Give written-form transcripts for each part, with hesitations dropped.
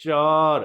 4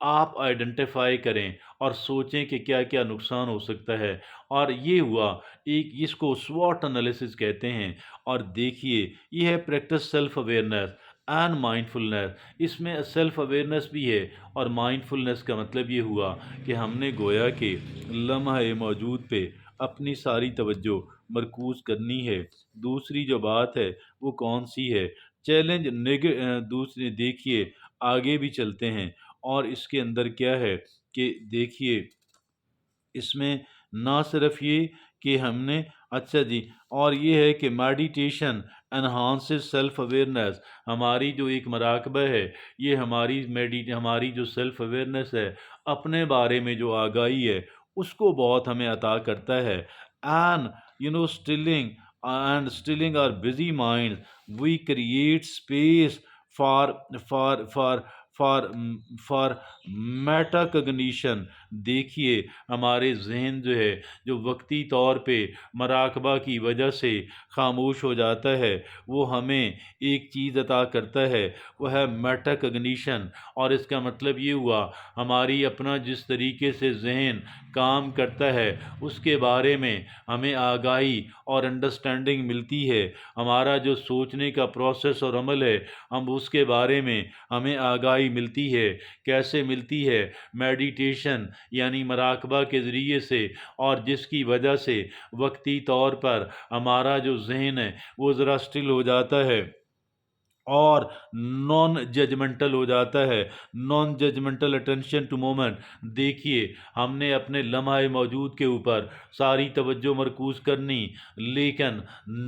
آپ آئیڈینٹیفائی کریں اور سوچیں کہ کیا کیا نقصان ہو سکتا ہے۔ اور یہ ہوا ایک، اس کو SWOT انالیسس کہتے ہیں۔ اور دیکھیے یہ ہے پریکٹس سیلف اویئرنیس اینڈ مائنڈفلنس۔ اس میں سیلف اویئرنیس بھی ہے اور مائنڈفلنس کا مطلب یہ ہوا کہ ہم نے گویا کہ لمحہ موجود پہ اپنی ساری توجہ مرکوز کرنی ہے۔ دوسری جو بات ہے وہ کون سی ہے؟ چیلنج دوسری دیکھیے آگے بھی چلتے ہیں، اور اس کے اندر کیا ہے کہ دیکھیے اس میں نہ صرف یہ کہ ہم نے اچھا جی، اور یہ ہے کہ میڈیٹیشن انہانسز سیلف اویئرنیس۔ ہماری جو ایک مراقبہ ہے، یہ ہماری جو سیلف اویئرنیس ہے، اپنے بارے میں جو آگاہی ہے، اس کو بہت ہمیں عطا کرتا ہے۔ And stilling our busy minds, we create space for for for for for meta دیکھیے ہمارے ذہن جو ہے، جو وقتی طور پہ مراقبہ کی وجہ سے خاموش ہو جاتا ہے، وہ ہمیں ایک چیز عطا کرتا ہے، وہ ہے میٹا کگنیشن۔ اور اس کا مطلب یہ ہوا ہماری اپنا جس طریقے سے ذہن کام کرتا ہے اس کے بارے میں ہمیں آگاہی اور انڈرسٹینڈنگ ملتی ہے۔ ہمارا جو سوچنے کا پروسیس اور عمل ہے، ہم اس کے بارے میں ہمیں آگاہی ملتی ہے۔ کیسے ملتی ہے؟ میڈیٹیشن یعنی مراقبہ کے ذریعے سے، اور جس کی وجہ سے وقتی طور پر ہمارا جو ذہن ہے وہ ذرا اسٹل ہو جاتا ہے اور نان ججمنٹل ہو جاتا ہے۔ Non judgemental attention to moment. دیکھیے ہم نے اپنے لمحہ موجود کے اوپر ساری توجہ مرکوز کرنی، لیکن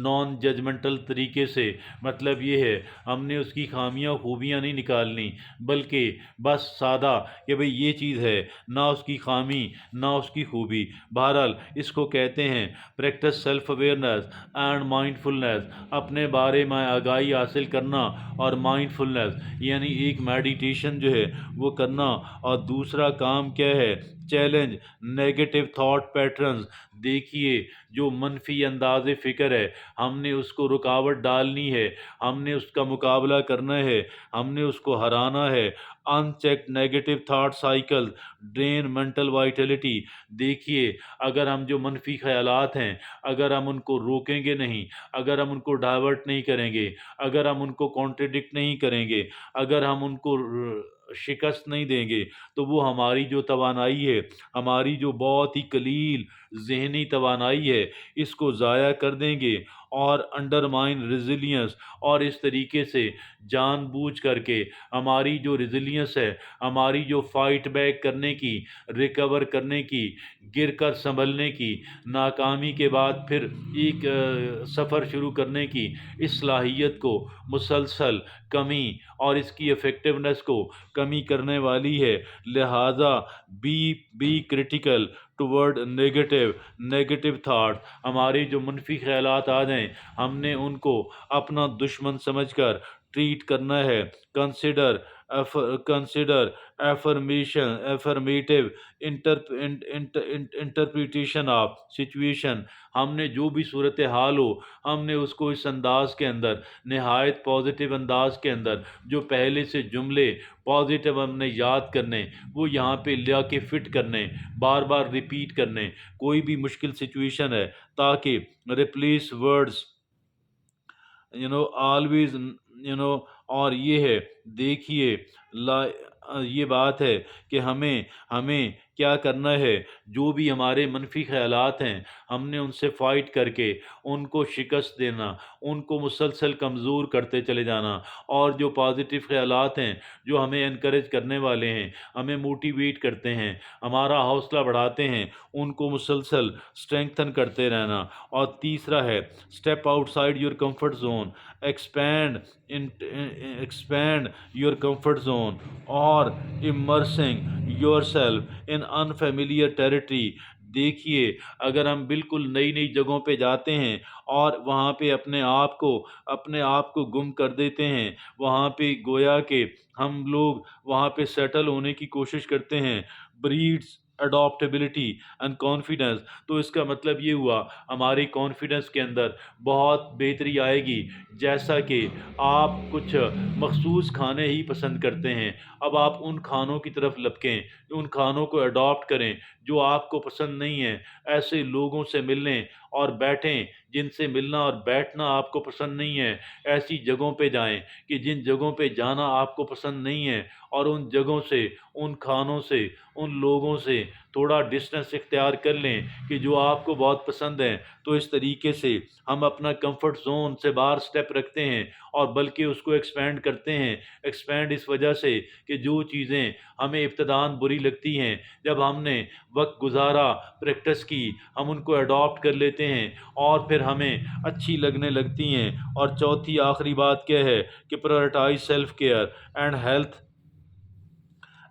نان ججمنٹل طریقے سے۔ مطلب یہ ہے ہم نے اس کی خامیاں خوبیاں نہیں نکالنی، بلکہ بس سادہ کہ بھئی یہ چیز ہے، نہ اس کی خامی نہ اس کی خوبی۔ بہرحال اس کو کہتے ہیں پریکٹس سیلف اویئرنیس اینڈ مائنڈفلنس، اپنے بارے میں آگاہی حاصل کرنا اور مائنڈفلنس یعنی ایک میڈیٹیشن جو ہے وہ کرنا۔ اور دوسرا کام کیا ہے؟ Challenge negative thought patterns. دیکھیے جو منفی انداز فکر ہے، ہم نے اس کو رکاوٹ ڈالنی ہے، ہم نے اس کا مقابلہ کرنا ہے، ہم نے اس کو ہرانا ہے۔ Unchecked negative thought cycle drain mental vitality. دیکھیے اگر ہم جو منفی خیالات ہیں، اگر ہم ان کو روکیں گے نہیں، اگر ہم ان کو ڈائیورٹ نہیں کریں گے، اگر ہم ان کو کانٹریڈکٹ نہیں کریں گے، اگر ہم ان کو شکست نہیں دیں گے، تو وہ ہماری جو توانائی ہے، ہماری جو بہت ہی قلیل ذہنی توانائی ہے، اس کو ضائع کر دیں گے اور انڈرمائن ریزیلینس۔ اور اس طریقے سے جان بوجھ کر کے ہماری جو ریزیلینس ہے، ہماری جو فائٹ بیک کرنے کی، ریکور کرنے کی، گر کر سنبھلنے کی، ناکامی کے بعد پھر ایک سفر شروع کرنے کی اس صلاحیت کو مسلسل کمی اور اس کی افیکٹونیس کو کمی کرنے والی ہے۔ لہٰذا be critical toward negative thought. ہمارے جو منفی خیالات آ جائیں، ہم نے ان کو اپنا دشمن سمجھ کر ٹریٹ کرنا ہے۔ Consider affirmative interpretation of situation. ہم نے جو بھی صورتحال ہو، ہم نے اس کو اس انداز کے اندر، نہایت پازیٹیو انداز کے اندر، جو پہلے سے جملے پازیٹیو ہم نے یاد کرنے، وہ یہاں پہ لا کے فٹ کرنے، بار بار ریپیٹ کرنے۔ کوئی بھی مشکل سچویشن ہے تاکہ ریپلیس ورڈز آلویز اور یہ ہے دیکھیے یہ بات ہے کہ ہمیں کیا کرنا ہے۔ جو بھی ہمارے منفی خیالات ہیں، ہم نے ان سے فائٹ کر کے ان کو شکست دینا، ان کو مسلسل کمزور کرتے چلے جانا۔ اور جو پازیٹیو خیالات ہیں، جو ہمیں انکریج کرنے والے ہیں، ہمیں موٹیویٹ کرتے ہیں، ہمارا حوصلہ بڑھاتے ہیں، ان کو مسلسل اسٹرینگتھن کرتے رہنا۔ اور تیسرا ہے step out side your comfort zone, expand your comfort zone اور immersing yourself in unfamiliar territory۔ دیکھیے اگر ہم بالکل نئی جگہوں پہ جاتے ہیں اور وہاں پہ اپنے آپ کو گم کر دیتے ہیں، وہاں پہ گویا کہ ہم لوگ وہاں پہ سیٹل ہونے کی کوشش کرتے ہیں، بریڈز اڈاپٹیبلٹی اینڈ کانفیڈنس۔ تو اس کا مطلب یہ ہوا ہماری کانفیڈنس کے اندر بہت بہتری آئے گی، جیسا کہ آپ کچھ مخصوص کھانے ہی پسند کرتے ہیں، اب آپ ان کھانوں کی طرف لپکیں، ان کھانوں کو اڈاپٹ کریں جو آپ کو پسند نہیں ہیں، ایسے لوگوں سے ملیں اور بیٹھیں جن سے ملنا اور بیٹھنا آپ کو پسند نہیں ہے، ایسی جگہوں پہ جائیں کہ جن جگہوں پہ جانا آپ کو پسند نہیں ہے، اور ان جگہوں سے، ان کھانوں سے، ان لوگوں سے تھوڑا ڈسٹنس اختیار کر لیں کہ جو آپ کو بہت پسند ہیں۔ تو اس طریقے سے ہم اپنا کمفرٹ زون سے باہر سٹیپ رکھتے ہیں اور بلکہ اس کو ایکسپینڈ کرتے ہیں۔ ایکسپینڈ اس وجہ سے کہ جو چیزیں ہمیں ابتداً بری لگتی ہیں، جب ہم نے وقت گزارا، پریکٹس کی، ہم ان کو اڈاپٹ کر لیتے ہیں اور پھر ہمیں اچھی لگنے لگتی ہیں۔ اور چوتھی آخری بات کیا ہے کہ prioritize self care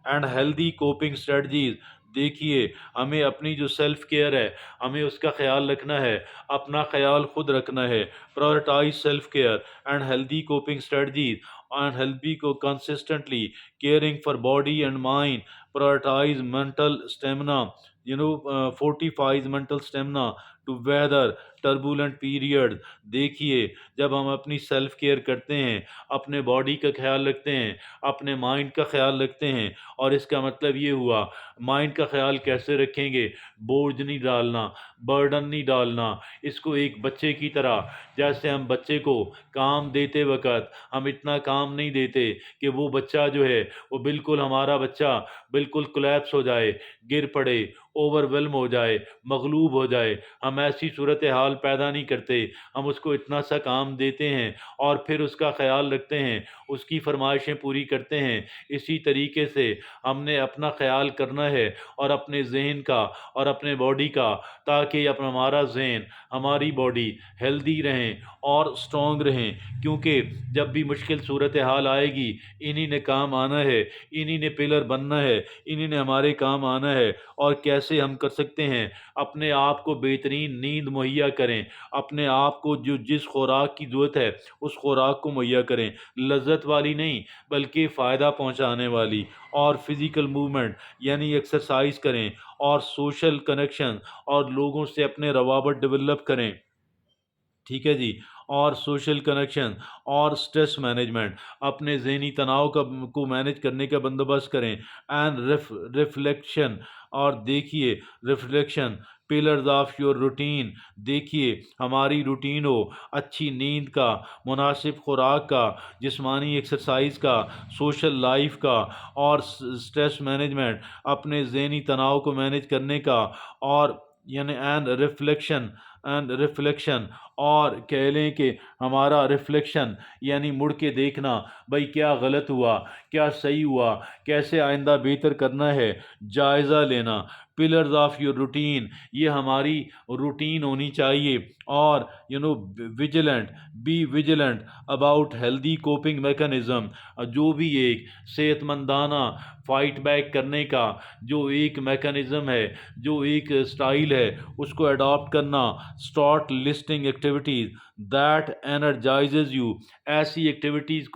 and healthy coping strategies. دیکھیے، ہمیں اپنی جو سیلف کیئر ہے، ہمیں اس کا خیال رکھنا ہے، اپنا خیال خود رکھنا ہے۔ Prioritize self care and healthy coping strategies and healthy کو consistently caring for body and mind, prioritize mental stamina, fortifies mental stamina to weather turbulent period۔ دیکھیے، جب ہم اپنی سیلف کیئر کرتے ہیں، اپنے باڈی کا خیال رکھتے ہیں، اپنے مائنڈ کا خیال رکھتے ہیں، اور اس کا مطلب یہ ہوا مائنڈ کا خیال کیسے رکھیں گے؟ بوجھ نہیں ڈالنا، برڈن نہیں ڈالنا، اس کو ایک بچے کی طرح، جیسے ہم بچے کو کام دیتے وقت ہم اتنا کام نہیں دیتے کہ وہ بچہ جو ہے وہ بالکل، ہمارا بچہ بالکل کولیپس ہو جائے، گر پڑے، اوور ویلم ہو جائے، مغلوب ہو جائے۔ ہم ایسی صورتحال پیدا نہیں کرتے، ہم اس کو اتنا سا کام دیتے ہیں اور پھر اس کا خیال رکھتے ہیں، اس کی فرمائشیں پوری کرتے ہیں۔ اسی طریقے سے ہم نے اپنا خیال کرنا ہے اور اپنے ذہن کا اور اپنے باڈی کا، تاکہ ہمارا ذہن، ہماری باڈی ہیلدی رہیں اور اسٹرانگ رہیں، کیونکہ جب بھی مشکل صورتحال آئے گی، انہی نے کام آنا ہے، انہی نے پلر بننا ہے، انہی نے ہمارے کام آنا ہے۔ اور کیسے ہم کر سکتے ہیں؟ اپنے آپ کو بہترین نیند مہیا کریں، اپنے آپ کو جس خوراک کی ضرورت ہے اس خوراک کو مہیا کریں، لذت والی نہیں بلکہ فائدہ پہنچانے والی۔ اور فزیکل موومنٹ یعنی ایکسرسائز کریں، اور سوشل کنیکشن اور لوگوں سے اپنے روابط ڈیولپ کریں، ٹھیک ہے جی۔ اور سوشل کنیکشن اور سٹریس مینجمنٹ، اپنے ذہنی تناؤ کو مینج کرنے کا بندوبست کریں۔ اینڈ ریفلیکشن، اور دیکھیے reflection pillars of your routine. دیکھیے، ہماری روٹین ہو اچھی نیند کا، مناسب خوراک کا، جسمانی ایکسرسائز کا، سوشل لائف کا، اور سٹریس مینجمنٹ، اپنے ذہنی تناؤ کو مینج کرنے کا، اور یعنی اینڈ ریفلیکشن، اور کہہ لیں کہ ہمارا ریفلیکشن یعنی مڑ کے دیکھنا، بھائی کیا غلط ہوا، کیا صحیح ہوا، کیسے آئندہ بہتر کرنا ہے، جائزہ لینا۔ پلرز آف یور روٹین، یہ ہماری روٹین ہونی چاہیے۔ اور be vigilant about healthy coping mechanism, جو بھی ایک صحت مندانہ فائٹ بیک کرنے کا جو ایک میکانزم ہے، جو ایک سٹائل ہے، اس کو اڈاپٹ کرنا۔ Start listing activities that energizes you, ایسی ایکٹیویٹیز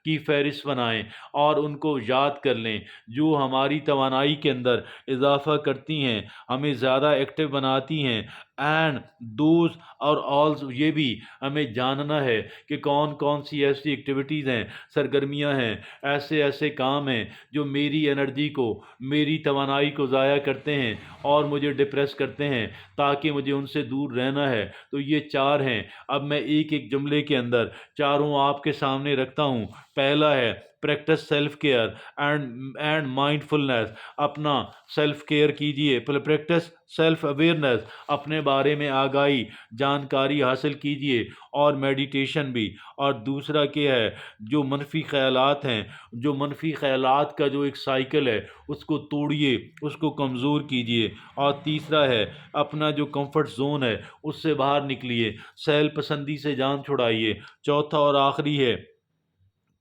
کی فہرست بنائیں اور ان کو یاد کر لیں جو ہماری توانائی کے اندر اضافہ کرتی ہیں، ہمیں زیادہ ایکٹیو بناتی ہیں۔ اینڈ دوز اور آلز، یہ بھی ہمیں جاننا ہے کہ کون کون سی ایسی ایکٹیویٹیز ہیں، سرگرمیاں ہیں، ایسے کام ہیں جو میری انرجی کو، میری توانائی کو ضائع کرتے ہیں اور مجھے ڈپریس کرتے ہیں، تاکہ مجھے ان سے دور رہنا ہے۔ تو یہ 4 ہیں۔ اب میں ایک ایک جملے کے اندر چاروں آپ کے سامنے رکھتا ہوں۔ پہلا ہے practice self care and mindfulness, اپنا سیلف کیئر کیجیے۔ پریکٹس سیلف اویئرنیس، اپنے بارے میں آگاہی، جانکاری حاصل کیجیے، اور میڈیٹیشن بھی۔ اور دوسرا کیا ہے، جو منفی خیالات ہیں، جو منفی خیالات کا جو ایک سائیکل ہے، اس کو توڑیے، اس کو کمزور کیجیے۔ اور تیسرا ہے اپنا جو کمفرٹ زون ہے اس سے باہر نکلیے، سہل پسندی سے جان چھڑائیے۔ چوتھا اور آخری ہے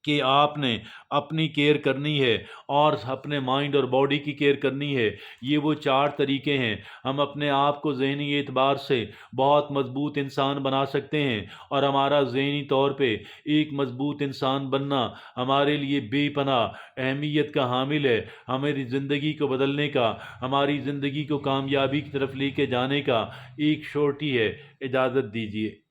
کہ آپ نے اپنی کیئر کرنی ہے اور اپنے مائنڈ اور باڈی کی کیئر کرنی ہے۔ یہ وہ 4 طریقے ہیں، ہم اپنے آپ کو ذہنی اعتبار سے بہت مضبوط انسان بنا سکتے ہیں، اور ہمارا ذہنی طور پہ ایک مضبوط انسان بننا ہمارے لیے بے پناہ اہمیت کا حامل ہے۔ ہماری زندگی کو بدلنے کا، ہماری زندگی کو کامیابی کی طرف لے کے جانے کا ایک شورٹی ہے۔ اجازت دیجیے۔